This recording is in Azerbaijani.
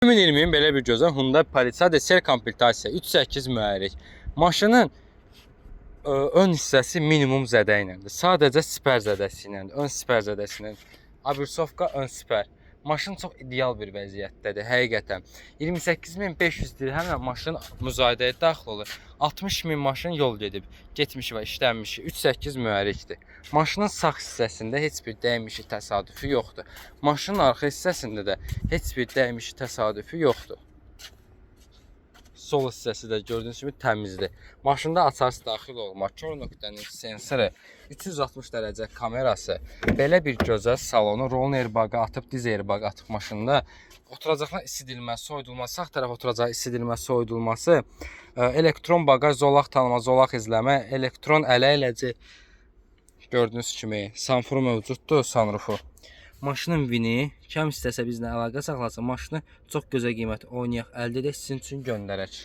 2020-nin belə bir gözəl Hyundai Palisade Ser komplektasiya 3.8 mühərrik. Maşının ön hissəsi minimum zədə iləndir. Sadəcə siper zədəsi iləndir. Ön siper zədəsi iləndir. Abirsovka ön siper. Maşın çox ideal bir vəziyyətdədir həqiqətən. 28.500 dirhəmlə maşın müzayidəyə daxil olur. 60.000 maşın yol gedib, getmişi və işlənmişi 3.8 mühərrikdir. Maşının sağ hissəsində heç bir dəymişi təsadüfi yoxdur. Maşının arxa hissəsində də heç bir dəymişi təsadüfi yoxdur. Sol hissəsi də gördüyünüz kimi təmizdir. Maşında açarsı daxil olmaq, kör nöqtənin sensoru, 360 dərəcə kamerası, belə bir gözəl salonu, rolun airbagı atıb, diz airbagı atıb maşında. Oturacaqlar isidilmə, soyudulma, sağ tərəf oturacaq isidilmə, soyudulması, elektron bagaj, zolaq tanıma, zolaq izləmə, elektron ələ eləci, gördüyünüz kimi sunroofu mövcuddur, sunroofu. Maşının vini, kim istəsə bizlə əlaqə saxlasın, maşını çox gözəl qiymət oynayaq, əldə edək, sizin üçün göndərək.